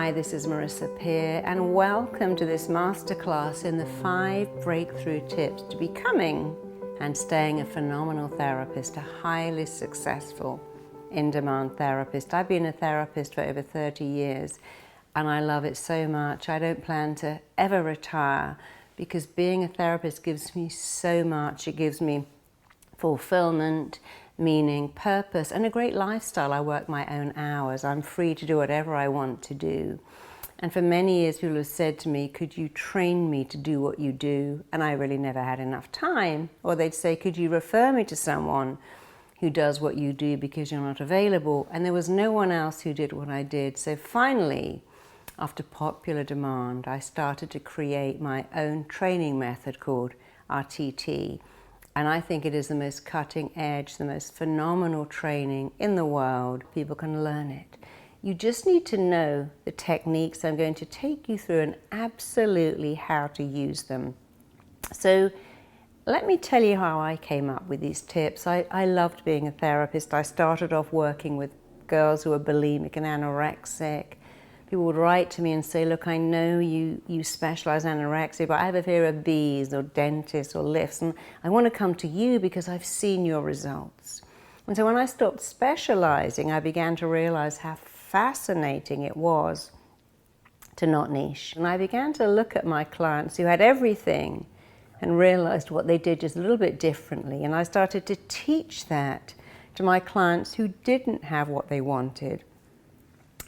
Hi, this is Marisa Peer, and welcome to this masterclass in the 5 breakthrough tips to becoming and staying a phenomenal therapist, a highly successful in-demand therapist. I've been a therapist for over 30 years, and I love it so much. I don't plan to ever retire because being a therapist gives me so much. It gives me fulfillment, meaning, purpose, and a great lifestyle. I work my own hours. I'm free to do whatever I want to do. And for many years, people have said to me, could you train me to do what you do? And I really never had enough time. Or they'd say, could you refer me to someone who does what you do because you're not available? And there was no one else who did what I did. So finally, after popular demand, I started to create my own training method called RTT. And I think it is the most cutting edge, the most phenomenal training in the world. People can learn it. You just need to know the techniques I'm going to take you through and absolutely how to use them. So let me tell you how I came up with these tips. I loved being a therapist. I started off working with girls who were bulimic and anorexic. People would write to me and say, look, I know you specialize in anorexia, but I have a fear of bees or dentists or lifts, and I want to come to you because I've seen your results. And so when I stopped specializing, I began to realize how fascinating it was to not niche. And I began to look at my clients who had everything and realized what they did just a little bit differently. And I started to teach that to my clients who didn't have what they wanted.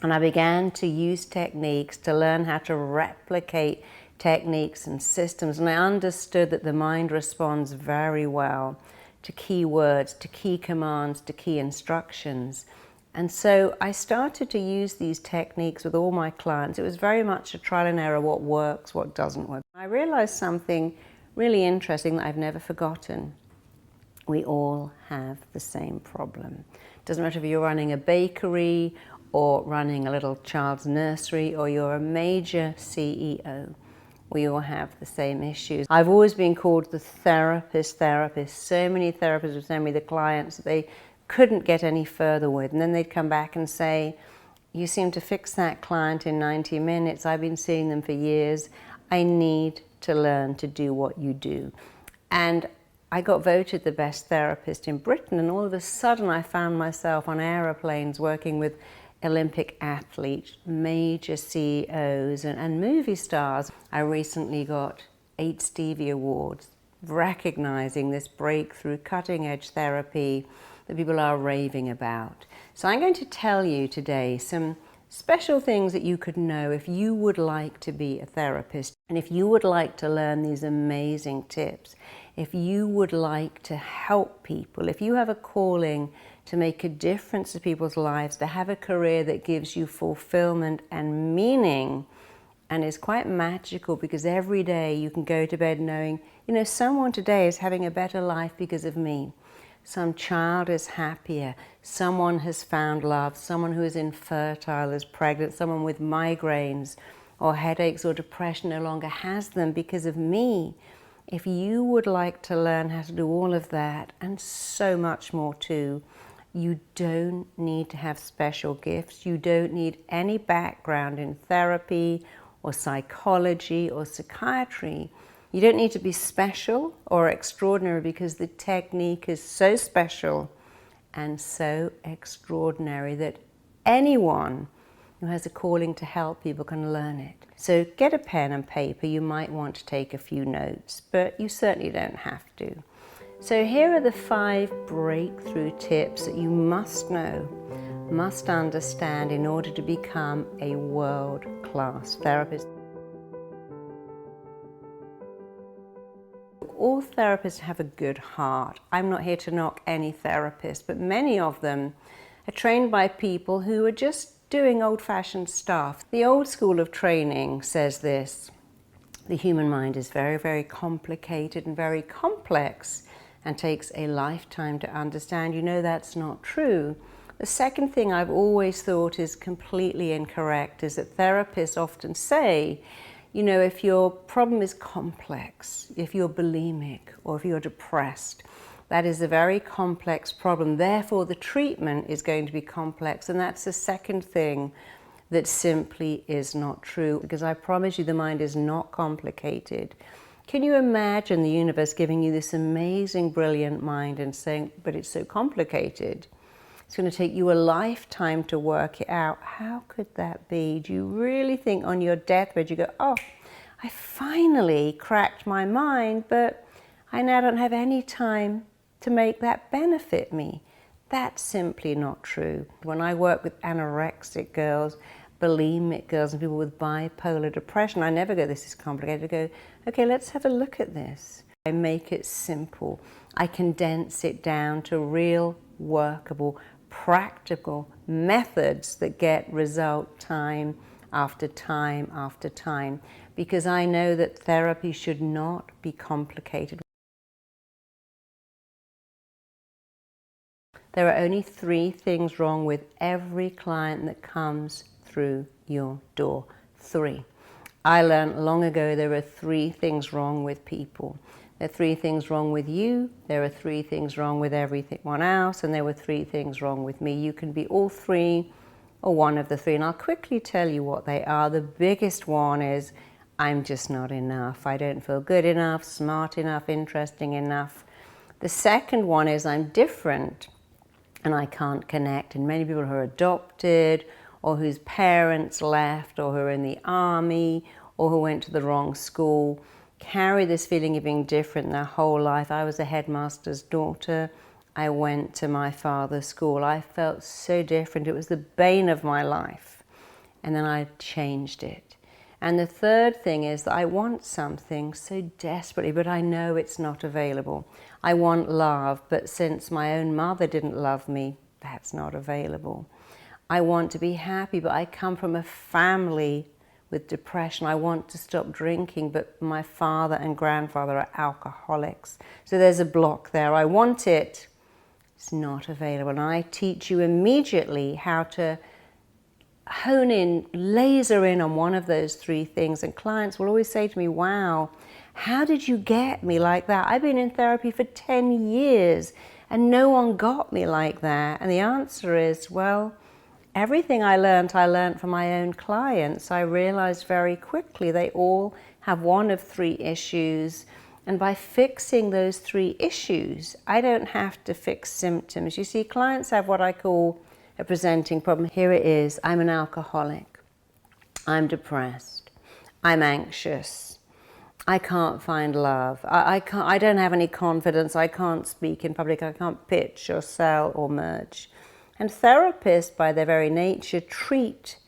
And I began to use techniques to learn how to replicate techniques and systems. And I understood that the mind responds very well to key words, to key commands, to key instructions. And so I started to use these techniques with all my clients. It was very much a trial and error, what works, what doesn't work. I realized something really interesting that I've never forgotten. We all have the same problem. It doesn't matter if you're running a bakery or running a little child's nursery, or you're a major CEO. We all have the same issues. I've always been called the therapist. So many therapists would send me the clients that they couldn't get any further with. And then they'd come back and say, you seem to fix that client in 90 minutes. I've been seeing them for years. I need to learn to do what you do. And I got voted the best therapist in Britain. And all of a sudden I found myself on aeroplanes working with Olympic athletes, major CEOs, and movie stars. I recently got 8 Stevie Awards recognizing this breakthrough cutting-edge therapy that people are raving about. So I'm going to tell you today some special things that you could know if you would like to be a therapist, and if you would like to learn these amazing tips, if you would like to help people, if you have a calling to make a difference to people's lives, to have a career that gives you fulfillment and meaning and is quite magical, because every day you can go to bed knowing, someone today is having a better life because of me. Some child is happier, someone has found love, someone who is infertile is pregnant, someone with migraines or headaches or depression no longer has them because of me. If you would like to learn how to do all of that and so much more too, you don't need to have special gifts. You don't need any background in therapy or psychology or psychiatry. You don't need to be special or extraordinary, because the technique is so special and so extraordinary that anyone who has a calling to help people can learn it. So get a pen and paper. You might want to take a few notes, but you certainly don't have to. So here are the 5 breakthrough tips that you must know, must understand in order to become a world-class therapist. All therapists have a good heart. I'm not here to knock any therapist, but many of them are trained by people who are just doing old-fashioned stuff. The old school of training says this: the human mind is very, very complicated and very complex and takes a lifetime to understand. That's not true. The second thing I've always thought is completely incorrect is that therapists often say, if your problem is complex, if you're bulimic or if you're depressed, that is a very complex problem. Therefore, the treatment is going to be complex. And that's the second thing that simply is not true, because I promise you the mind is not complicated. Can you imagine the universe giving you this amazing, brilliant mind and saying, but it's so complicated? It's going to take you a lifetime to work it out. How could that be? Do you really think on your deathbed you go, oh, I finally cracked my mind, but I now don't have any time to make that benefit me? That's simply not true. When I work with anorexic girls, bulimic girls, and people with bipolar depression, I never go, this is complicated. I go, okay, let's have a look at this. I make it simple. I condense it down to real, workable, practical methods that get result time after time after time, because I know that therapy should not be complicated. There are only 3 things wrong with every client that comes through your door. 3. I learned long ago there are 3 things wrong with people. There are 3 things wrong with you, there are 3 things wrong with everyone else, and there were 3 things wrong with me. You can be all 3 or one of the 3, and I'll quickly tell you what they are. The biggest one is, I'm just not enough. I don't feel good enough, smart enough, interesting enough. The second one is, I'm different and I can't connect. And many people who are adopted, or whose parents left, or who are in the army, or who went to the wrong school, carry this feeling of being different their whole life. I was a headmaster's daughter. I went to my father's school. I felt so different. It was the bane of my life. And then I changed it. And the third thing is that I want something so desperately, but I know it's not available. I want love, but since my own mother didn't love me, that's not available. I want to be happy, but I come from a family with depression. I want to stop drinking, but my father and grandfather are alcoholics. So there's a block there. I want it. It's not available. And I teach you immediately how to hone in, laser in on one of those 3 things. And clients will always say to me, wow, how did you get me like that? I've been in therapy for 10 years and no one got me like that. And the answer is, well, everything I learned from my own clients. I realized very quickly they all have one of 3 issues. And by fixing those 3 issues, I don't have to fix symptoms. You see, clients have what I call a presenting problem. Here it is. I'm an alcoholic. I'm depressed. I'm anxious. I can't find love. I don't have any confidence. I can't speak in public. I can't pitch or sell or merge. And therapists, by their very nature, treat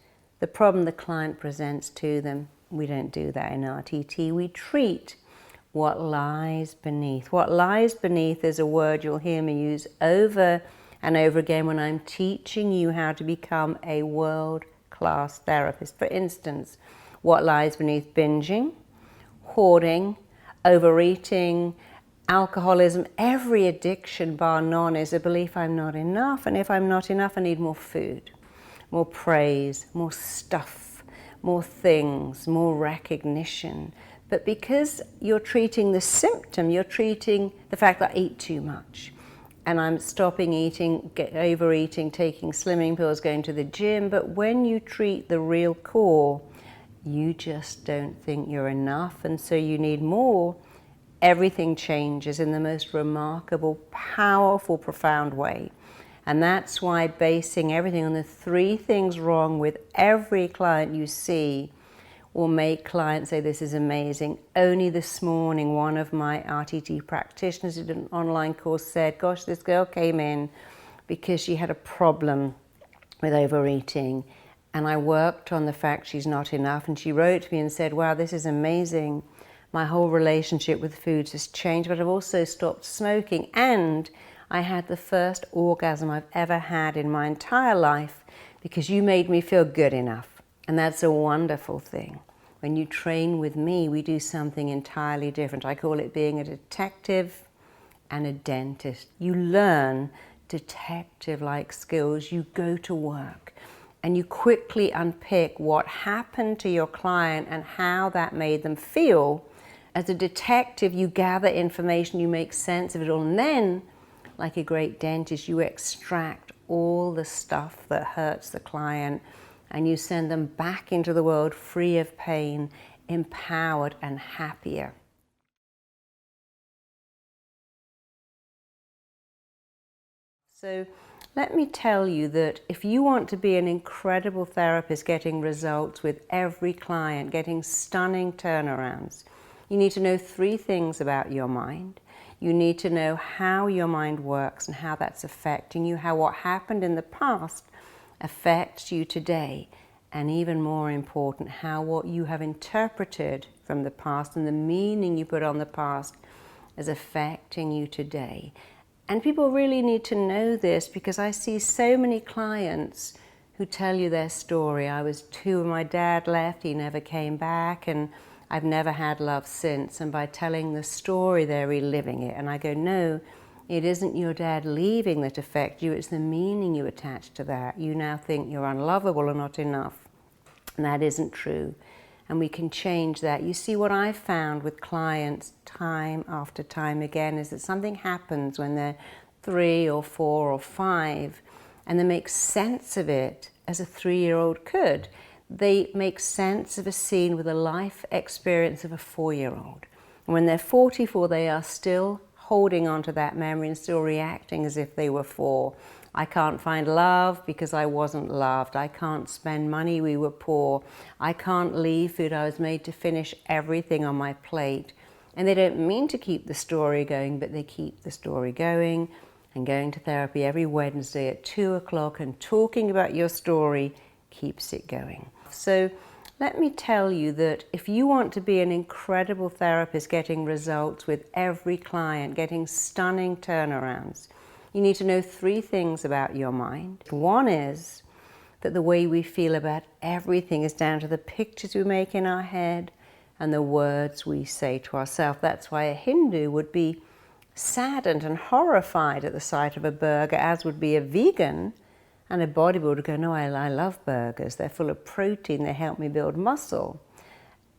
the problem the client presents to them. We don't do that in RTT. We treat what lies beneath. What lies beneath is a word you'll hear me use over and over again when I'm teaching you how to become a world-class therapist. For instance, what lies beneath binging, hoarding, overeating, alcoholism, every addiction bar none is a belief I'm not enough, and if I'm not enough, I need more food, more praise, more stuff, more things, more recognition. But because you're treating the symptom, you're treating the fact that I eat too much, and I'm stopping eating, overeating, taking slimming pills, going to the gym. But when you treat the real core, you just don't think you're enough, and so you need more. Everything changes in the most remarkable, powerful, profound way. And that's why basing everything on the 3 things wrong with every client you see will make clients say, this is amazing. Only this morning, one of my RTT practitioners who did an online course said, gosh, this girl came in because she had a problem with overeating. And I worked on the fact she's not enough. And she wrote to me and said, wow, this is amazing. My whole relationship with food has changed, but I've also stopped smoking. And I had the first orgasm I've ever had in my entire life because you made me feel good enough. And that's a wonderful thing. When you train with me, we do something entirely different. I call it being a detective and a dentist. You learn detective-like skills. You go to work and you quickly unpick what happened to your client and how that made them feel. As a detective, you gather information, you make sense of it all, and then, like a great dentist, you extract all the stuff that hurts the client and you send them back into the world free of pain, empowered and happier. So let me tell you that if you want to be an incredible therapist getting results with every client, getting stunning turnarounds, you need to know 3 things about your mind. You need to know how your mind works and how that's affecting you, how what happened in the past affects you today, and even more important, how what you have interpreted from the past and the meaning you put on the past is affecting you today. And people really need to know this, because I see so many clients who tell you their story. I was 2 when my dad left, he never came back, and I've never had love since. And by telling the story, they're reliving it. And I go, no, it isn't your dad leaving that affects you, it's the meaning you attach to that. You now think you're unlovable or not enough. And that isn't true. And we can change that. You see, what I found with clients time after time again is that something happens when they're 3 or 4 or 5, and they make sense of it as a 3-year-old could. They make sense of a scene with a life experience of a 4-year-old. And when they're 44, they are still holding on to that memory and still reacting as if they were 4. I can't find love because I wasn't loved. I can't spend money, we were poor. I can't leave food, I was made to finish everything on my plate. And they don't mean to keep the story going, but they keep the story going. And going to therapy every Wednesday at 2 o'clock and talking about your story keeps it going. So let me tell you that if you want to be an incredible therapist getting results with every client, getting stunning turnarounds, you need to know 3 things about your mind. One is that the way we feel about everything is down to the pictures we make in our head and the words we say to ourselves. That's why a Hindu would be saddened and horrified at the sight of a burger, as would be a vegan, and a bodybuilder would go, no, I love burgers. They're full of protein, they help me build muscle.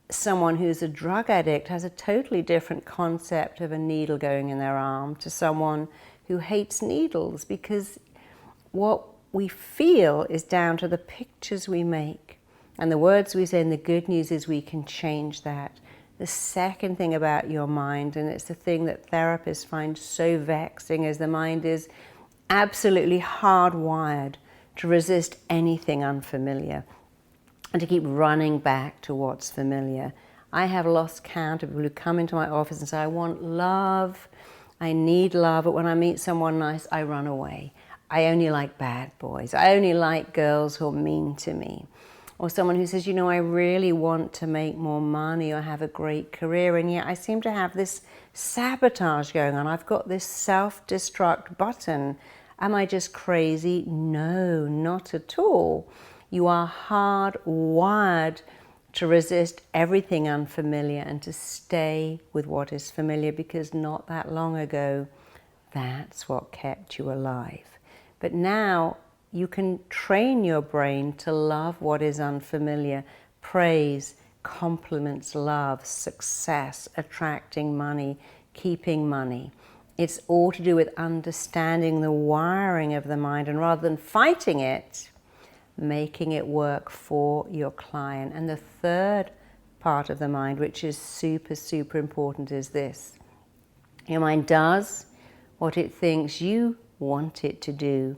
Someone who's a drug addict has a totally different concept of a needle going in their arm to someone who hates needles, because what we feel is down to the pictures we make and the words we say. And the good news is we can change that. The second thing about your mind, and it's the thing that therapists find so vexing, is the mind is absolutely hardwired to resist anything unfamiliar and to keep running back to what's familiar. I have lost count of people who come into my office and say, I want love, I need love, but when I meet someone nice, I run away. I only like bad boys. I only like girls who are mean to me. Or someone who says, you know, I really want to make more money or have a great career, and yet I seem to have this sabotage going on. I've got this self-destruct button. Am I just crazy? No, not at all. You are hardwired to resist everything unfamiliar and to stay with what is familiar, because not that long ago, that's what kept you alive. But now you can train your brain to love what is unfamiliar. Praise, compliments, love, success, attracting money, keeping money. It's all to do with understanding the wiring of the mind, and rather than fighting it, making it work for your client. And the third part of the mind, which is super, super important, is this. Your mind does what it thinks you want it to do,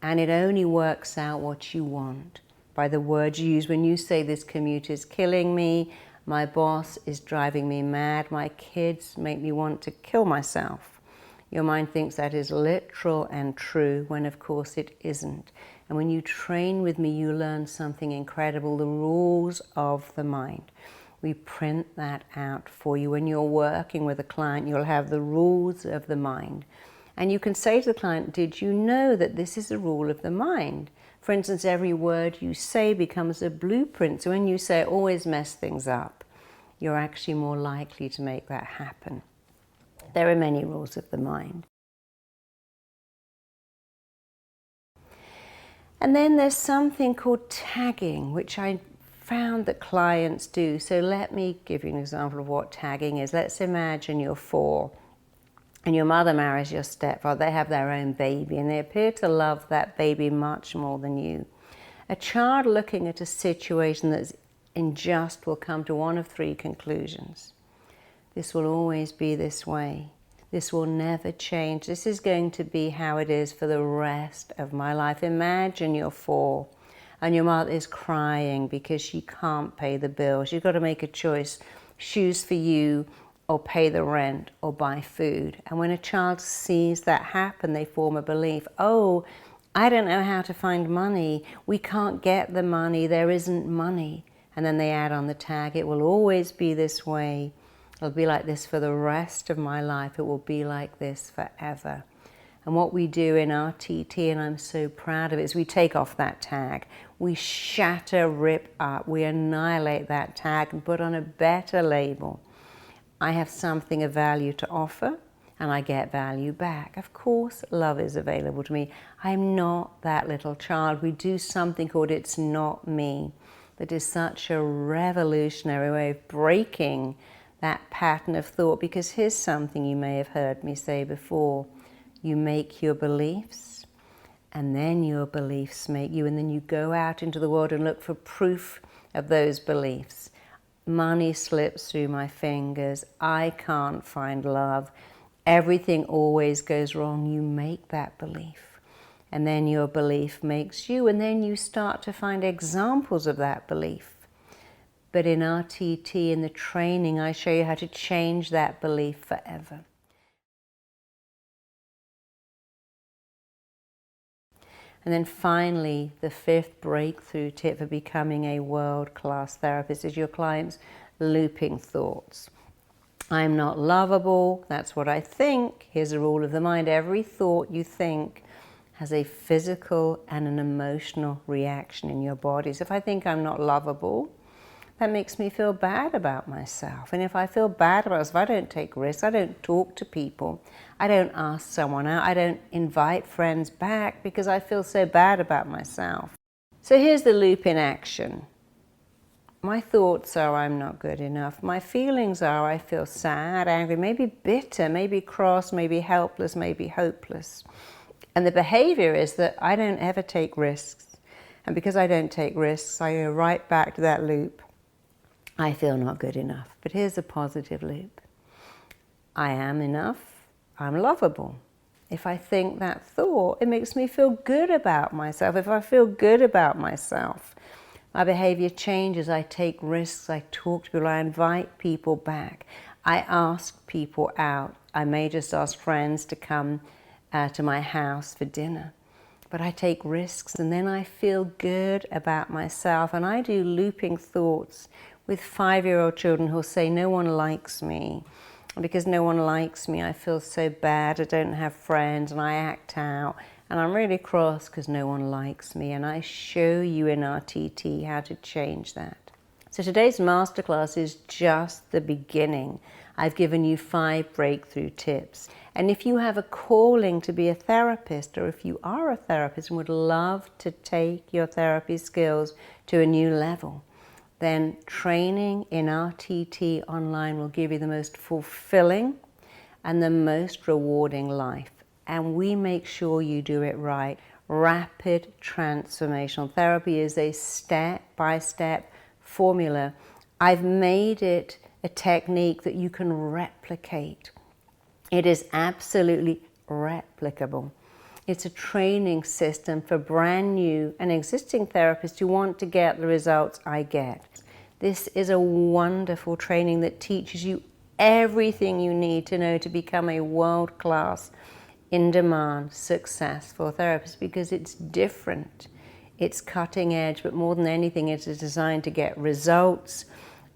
and it only works out what you want by the words you use. When you say, this commute is killing me, my boss is driving me mad, my kids make me want to kill myself. Your mind thinks that is literal and true, when of course it isn't. And when you train with me, you learn something incredible, the rules of the mind. We print that out for you. When you're working with a client, you'll have the rules of the mind. And you can say to the client, did you know that this is a rule of the mind? For instance, every word you say becomes a blueprint. So when you say, always mess things up, you're actually more likely to make that happen. There are many rules of the mind. And then there's something called tagging, which I found that clients do. So let me give you an example of what tagging is. Let's imagine you're 4 and your mother marries your stepfather. They have their own baby and they appear to love that baby much more than you. A child looking at a situation that's unjust will come to one of three conclusions. This will always be this way. This will never change. This is going to be how it is for the rest of my life. Imagine you're 4 and your mother is crying because she can't pay the bills. You've got to make a choice, shoes for you or pay the rent or buy food. And when a child sees that happen, they form a belief, oh, I don't know how to find money. We can't get the money. There isn't money. And then they add on the tag, it will always be this way. It'll be like this for the rest of my life. It will be like this forever. And what we do in our TT, and I'm so proud of it, is we take off that tag. We shatter, rip up, we annihilate that tag and put on a better label. I have something of value to offer and I get value back. Of course, love is available to me. I'm not that little child. We do something called It's Not Me. That is such a revolutionary way of breaking that pattern of thought, because here's something you may have heard me say before. You make your beliefs, and then your beliefs make you, and then you go out into the world and look for proof of those beliefs. Money slips through my fingers. I can't find love. Everything always goes wrong. You make that belief. And then your belief makes you, and then you start to find examples of that belief. But in our TT, in the training, I show you how to change that belief forever. And then finally, the 5th breakthrough tip for becoming a world-class therapist is your client's looping thoughts. I'm not lovable, that's what I think. Here's a rule of the mind. Every thought you think has a physical and an emotional reaction in your body. So if I think I'm not lovable, that makes me feel bad about myself. And if I feel bad about myself, I don't take risks, I don't talk to people, I don't ask someone out, I don't invite friends back because I feel so bad about myself. So here's the loop in action. My thoughts are I'm not good enough. My feelings are I feel sad, angry, maybe bitter, maybe cross, maybe helpless, maybe hopeless. And the behavior is that I don't ever take risks. And because I don't take risks, I go right back to that loop. I feel not good enough. But here's a positive loop. I am enough. I'm lovable. If I think that thought, it makes me feel good about myself. If I feel good about myself, my behavior changes. I take risks. I talk to people. I invite people back. I ask people out. I may just ask friends to come to my house for dinner. But I take risks, and then I feel good about myself. And I do looping thoughts with 5-year-old children who'll say, no one likes me. And because no one likes me, I feel so bad. I don't have friends, and I act out. And I'm really cross because no one likes me. And I show you in our TT how to change that. So today's masterclass is just the beginning. I've given you 5 breakthrough tips. And if you have a calling to be a therapist, or if you are a therapist and would love to take your therapy skills to a new level, then training in our TT online will give you the most fulfilling and the most rewarding life. And we make sure you do it right. Rapid transformational therapy is a step-by-step formula. I've made it a technique that you can replicate. It is absolutely replicable. It's a training system for brand new and existing therapists who want to get the results I get. This is a wonderful training that teaches you everything you need to know to become a world-class, in-demand, successful therapist, because it's different. It's cutting edge, but more than anything, it's designed to get results,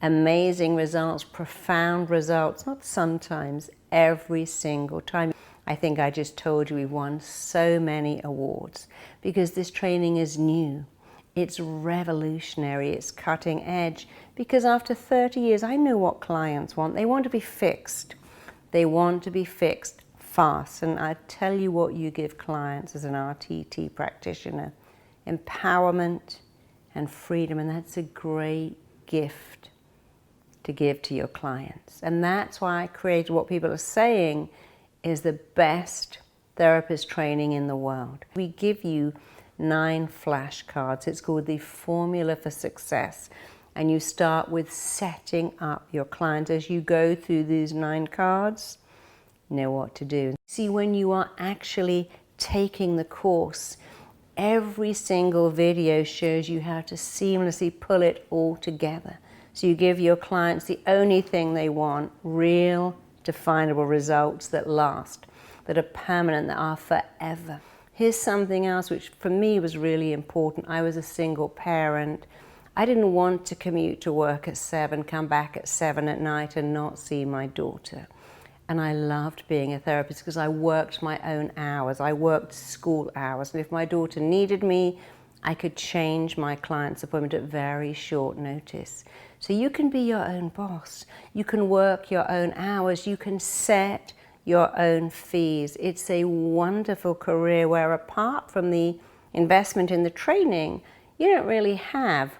amazing results, profound results, not sometimes, every single time. I think I just told you we've won so many awards because this training is new. It's revolutionary, it's cutting edge, because after 30 years, I know what clients want. They want to be fixed. They want to be fixed fast. And I tell you what you give clients as an RTT practitioner: empowerment and freedom. And that's a great gift to give to your clients. And that's why I created what people are saying is the best therapist training in the world. We give you 9 flashcards. It's called the Formula for Success. And you start with setting up your client. As you go through these 9 cards, you know what to do. See, when you are actually taking the course, every single video shows you how to seamlessly pull it all together. So you give your clients the only thing they want, real, definable results that last, that are permanent, that are forever. Here's something else which for me was really important. I was a single parent. I didn't want to commute to work at 7, come back at 7 at night and not see my daughter. And I loved being a therapist because I worked my own hours. I worked school hours. And if my daughter needed me, I could change my client's appointment at very short notice. So you can be your own boss. You can work your own hours. You can set your own fees. It's a wonderful career where, apart from the investment in the training, you don't really have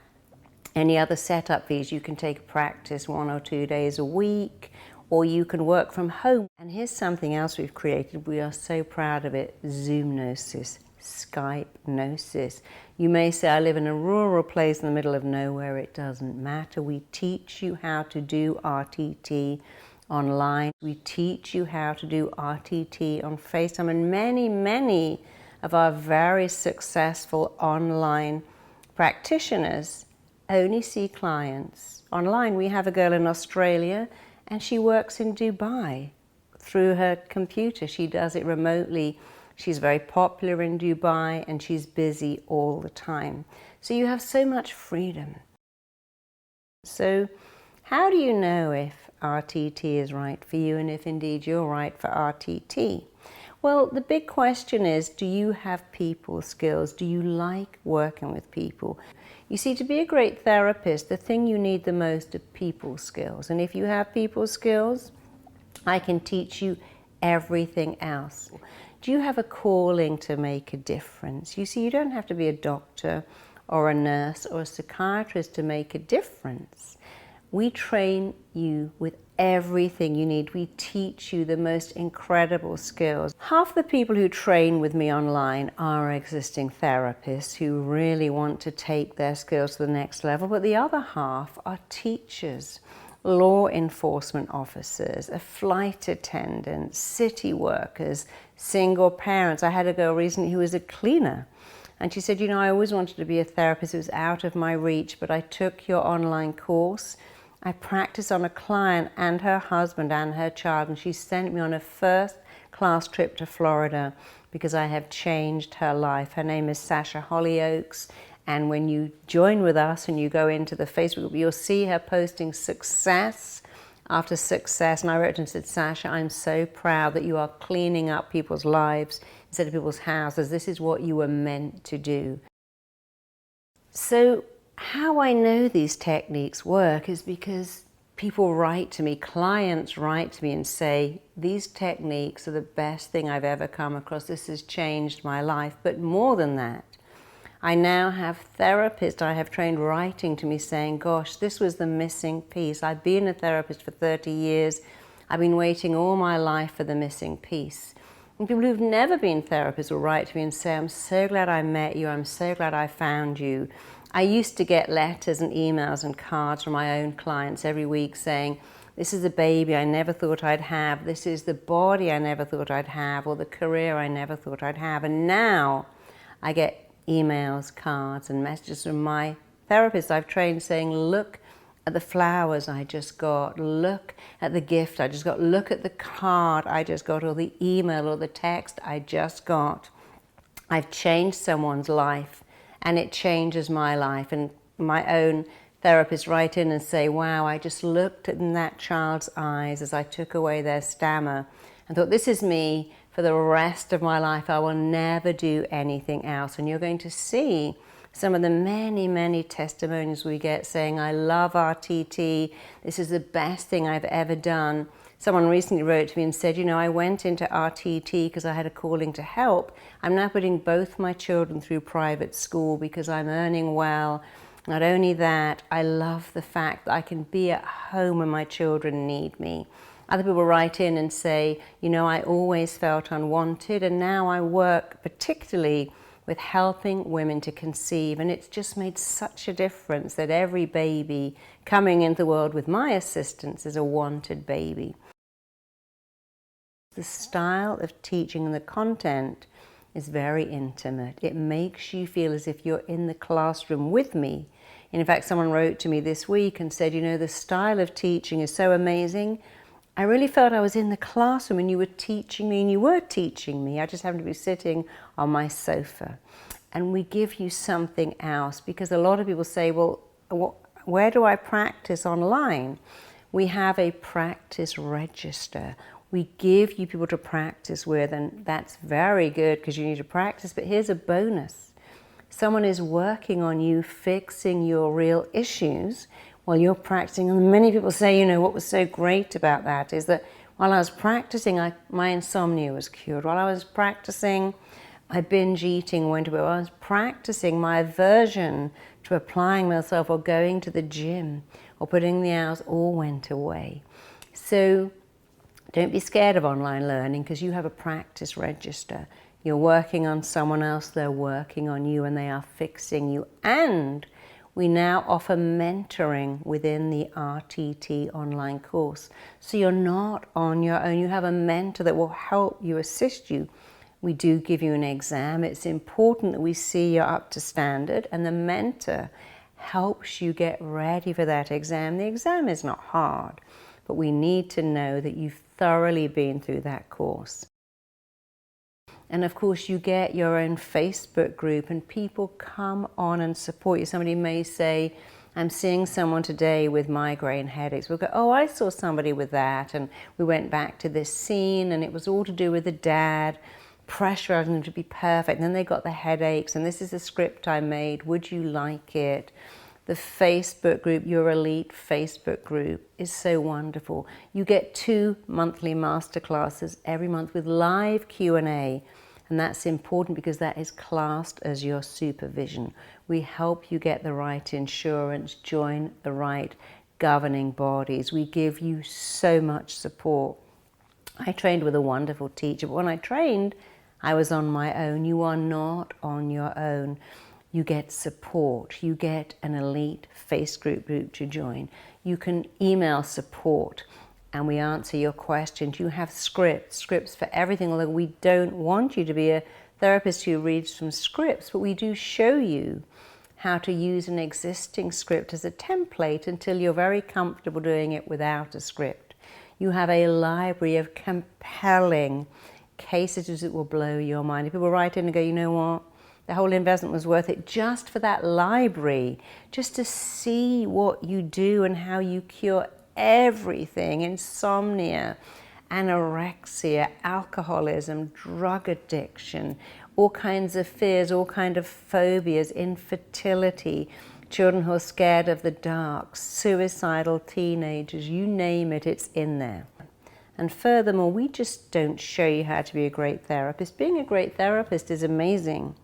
any other setup fees. You can take a practice 1 or 2 days a week, or you can work from home. And here's something else we've created. We are so proud of it. Zoomnosis, Skype-nosis. You may say, I live in a rural place in the middle of nowhere. It doesn't matter. We teach you how to do RTT online. We teach you how to do RTT on FaceTime. And many of our very successful online practitioners only see clients online. We have a girl in Australia, and she works in Dubai through her computer. She does it remotely. She's very popular in Dubai, and she's busy all the time. So you have so much freedom. So how do you know if RTT is right for you, and if indeed you're right for RTT? Well, the big question is, do you have people skills? Do you like working with people? You see, to be a great therapist, the thing you need the most are people skills. And if you have people skills, I can teach you everything else. Do you have a calling to make a difference? You see, you don't have to be a doctor or a nurse or a psychiatrist to make a difference. We train you with everything you need. We teach you the most incredible skills. Half the people who train with me online are existing therapists who really want to take their skills to the next level, but the other half are teachers, law enforcement officers, a flight attendant, city workers, single parents. I had a girl recently who was a cleaner, and she said, you know, I always wanted to be a therapist. It was out of my reach, but I took your online course. I practiced on a client and her husband and her child, and she sent me on a first-class trip to Florida because I have changed her life. Her name is Sasha Hollyoaks, and when you join with us and you go into the Facebook group, you'll see her posting success after success. And I wrote and said, Sasha, I'm so proud that you are cleaning up people's lives instead of people's houses. This is what you were meant to do. So how I know these techniques work is because people write to me, clients write to me and say, these techniques are the best thing I've ever come across. This has changed my life. But more than that, I now have therapists I have trained writing to me saying, gosh, this was the missing piece. I've been a therapist for 30 years. I've been waiting all my life for the missing piece. And people who've never been therapists will write to me and say, I'm so glad I met you. I'm so glad I found you. I used to get letters and emails and cards from my own clients every week saying, this is the baby I never thought I'd have. This is the body I never thought I'd have, or the career I never thought I'd have. And now I get emails, cards, and messages from my therapists I've trained saying, look at the flowers I just got, look at the gift I just got, look at the card I just got, or the email or the text I just got. I've changed someone's life, and it changes my life. And my own therapists write in and say, wow, I just looked in that child's eyes as I took away their stammer and thought, this is me for the rest of my life. I will never do anything else. And you're going to see some of the many testimonies we get saying, I love RTT. This is the best thing I've ever done. Someone recently wrote to me and said, you know, I went into RTT because I had a calling to help. I'm now putting both my children through private school because I'm earning well. Not only that, I love the fact that I can be at home when my children need me. Other people write in and say, you know, I always felt unwanted, and now I work particularly with helping women to conceive, and it's just made such a difference that every baby coming into the world with my assistance is a wanted baby. The style of teaching and the content is very intimate. It makes you feel as if you're in the classroom with me. And in fact, someone wrote to me this week and said, you know, the style of teaching is so amazing. I really felt I was in the classroom and you were teaching me, and you were teaching me. I just happened to be sitting on my sofa. And we give you something else, because a lot of people say, well, where do I practice online? We have a practice register. We give you people to practice with, and that's very good because you need to practice. But here's a bonus. Someone is working on you fixing your real issues while you're practicing. And many people say, you know, what was so great about that is that while I was practicing, my insomnia was cured. While I was practicing, my binge eating went away. While I was practicing, my aversion to applying myself or going to the gym or putting the hours all went away. So don't be scared of online learning, because you have a practice register. You're working on someone else, they're working on you, and they are fixing you. And we now offer mentoring within the RTT online course. So you're not on your own. You have a mentor that will help you, assist you. We do give you an exam. It's important that we see you're up to standard, and the mentor helps you get ready for that exam. The exam is not hard, but we need to know that you've thoroughly been through that course. And of course, you get your own Facebook group, and people come on and support you. Somebody may say, I'm seeing someone today with migraine headaches. We'll go, oh, I saw somebody with that, and we went back to this scene, and it was all to do with the dad pressurizing them to be perfect. And then they got the headaches, and this is the script I made. Would you like it? The Facebook group, your elite Facebook group, is so wonderful. You get 2 monthly masterclasses every month with live Q&A, and that's important because that is classed as your supervision. We help you get the right insurance, join the right governing bodies. We give you so much support. I trained with a wonderful teacher, but when I trained, I was on my own. You are not on your own. You get support. You get an elite Facebook group to join. You can email support and we answer your questions. You have scripts for everything, although we don't want you to be a therapist who reads from scripts, but we do show you how to use an existing script as a template until you're very comfortable doing it without a script. You have a library of compelling cases that will blow your mind. If people write in and go, you know what? The whole investment was worth it just for that library, just to see what you do and how you cure everything: insomnia, anorexia, alcoholism, drug addiction, all kinds of fears, all kinds of phobias, infertility, children who are scared of the dark, suicidal teenagers, you name it, it's in there. And furthermore, we just don't show you how to be a great therapist. Being a great therapist is amazing.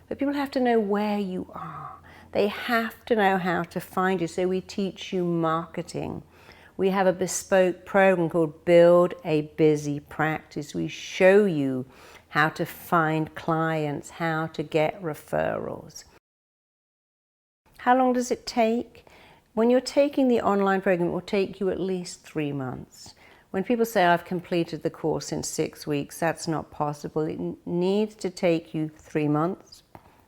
But people have to know where you are. They have to know how to find you. So we teach you marketing. We have a bespoke program called Build a Busy Practice. We show you how to find clients, how to get referrals. How long does it take? When you're taking the online program, it will take you at least 3 months. When people say, I've completed the course in 6 weeks, that's not possible. It needs to take you 3 months.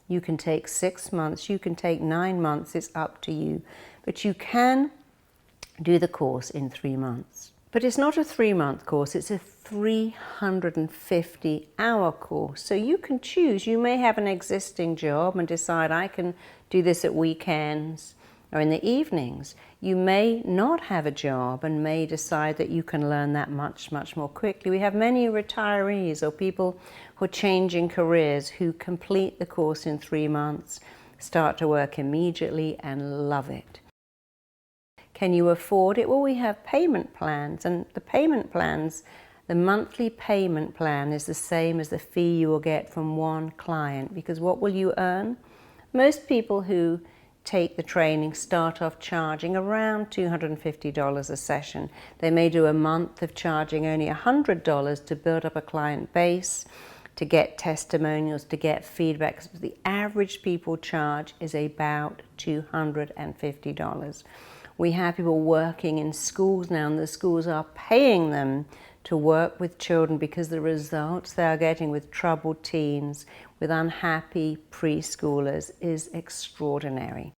You can take 6 months, you can take 9 months, it's up to you. But you can do the course in 3 months. But it's not a 3-month course, it's a 350-hour course. So you can choose. You may have an existing job and decide, I can do this at weekends or in the evenings. You may not have a job and may decide that you can learn that much more quickly. We have many retirees or people who are changing careers who complete the course in 3 months, start to work immediately and love it. Can you afford it? Well, we have payment plans, and the payment plans, the monthly payment plan is the same as the fee you will get from one client, because what will you earn? Most people who take the training start off charging around $250 a session. They may do a month of charging only $100 to build up a client base, to get testimonials, to get feedback. The average people charge is about $250. We have people working in schools now, and the schools are paying them to work with children because the results they are getting with troubled teens, with unhappy preschoolers is extraordinary.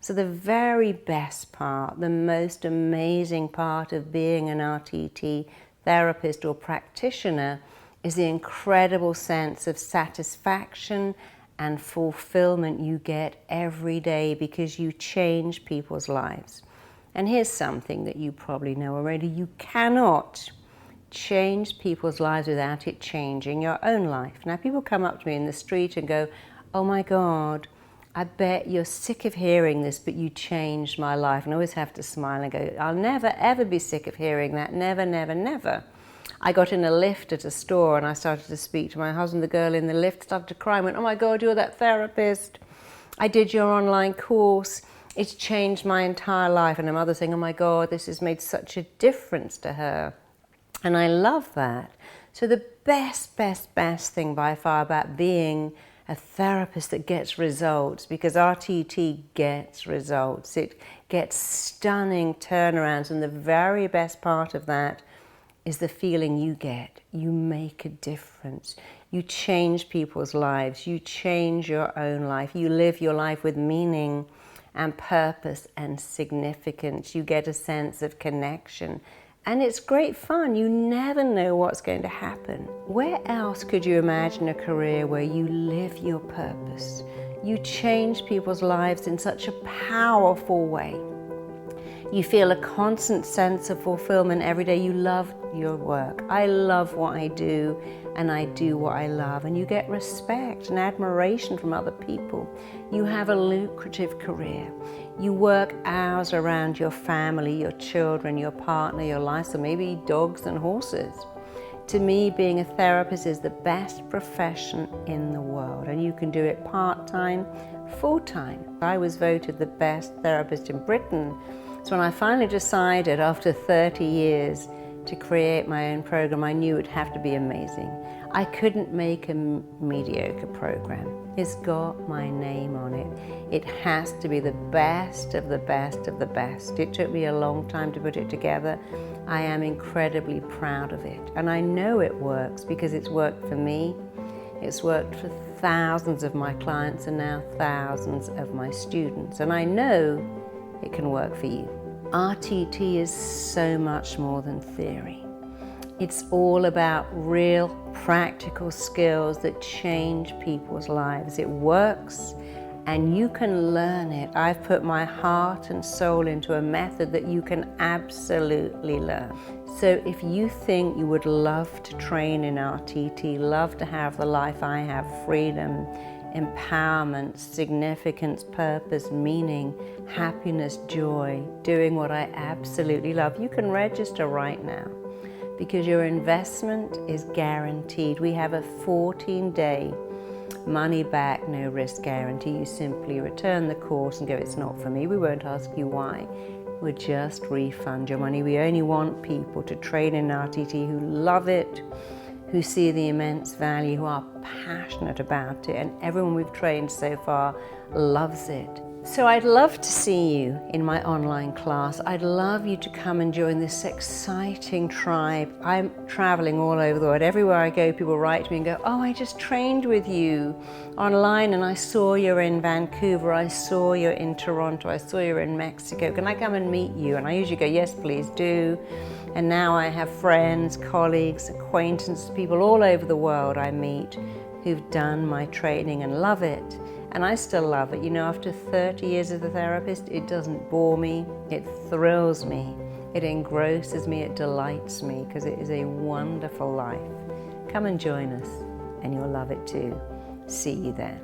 So the very best part, the most amazing part of being an RTT therapist or practitioner is the incredible sense of satisfaction and fulfillment you get every day because you change people's lives. And here's something that you probably know already. You cannot change people's lives without it changing your own life. Now, people come up to me in the street and go, "Oh my God, I bet you're sick of hearing this, but you changed my life." And I always have to smile and go, "I'll never, ever be sick of hearing that. Never, never, never." I got in a lift at a store and I started to speak to my husband. The girl in the lift started to cry and went, "Oh my God, you're that therapist. I did your online course. It's changed my entire life." And her mother saying, "Oh my God, this has made such a difference to her." And I love that. So the best thing by far about being a therapist that gets results, because RTT gets results. It gets stunning turnarounds, and the very best part of that is the feeling you get. You make a difference. You change people's lives. You change your own life. You live your life with meaning and purpose and significance. You get a sense of connection. And it's great fun. You never know what's going to happen. Where else could you imagine a career where you live your purpose? You change people's lives in such a powerful way. You feel a constant sense of fulfillment every day. You love your work. I love what I do, and I do what I love. And you get respect and admiration from other people. You have a lucrative career. You work hours around your family, your children, your partner, your life, so maybe dogs and horses. To me, being a therapist is the best profession in the world, and you can do it part-time, full-time. I was voted the best therapist in Britain. So when I finally decided, after 30 years, to create my own program, I knew it would have to be amazing. I couldn't make a mediocre program. It's got my name on it. It has to be the best of the best of the best. It took me a long time to put it together. I am incredibly proud of it. And I know it works because it's worked for me. It's worked for thousands of my clients and now thousands of my students. And I know it can work for you. RTT is so much more than theory. It's all about real practical skills that change people's lives. It works and you can learn it. I've put my heart and soul into a method that you can absolutely learn. So if you think you would love to train in RTT, love to have the life I have, freedom, empowerment, significance, purpose, meaning, happiness, joy, doing what I absolutely love, you can register right now because your investment is guaranteed. We have a 14-day money back, no risk guarantee. You simply return the course and go, "It's not for me." We won't ask you why. We'll just refund your money. We only want people to train in RTT who love it, who see the immense value, who are passionate about it, and everyone we've trained so far loves it. So I'd love to see you in my online class. I'd love you to come and join this exciting tribe. I'm traveling all over the world. Everywhere I go, people write to me and go, "Oh, I just trained with you online and I saw you're in Vancouver, I saw you're in Toronto, I saw you're in Mexico. Can I come and meet you?" And I usually go, "Yes, please do." And now I have friends, colleagues, acquaintances, people all over the world I meet who've done my training and love it. And I still love it. You know, after 30 years as a therapist, it doesn't bore me, it thrills me, it engrosses me, it delights me, because it is a wonderful life. Come and join us, and you'll love it too. See you there.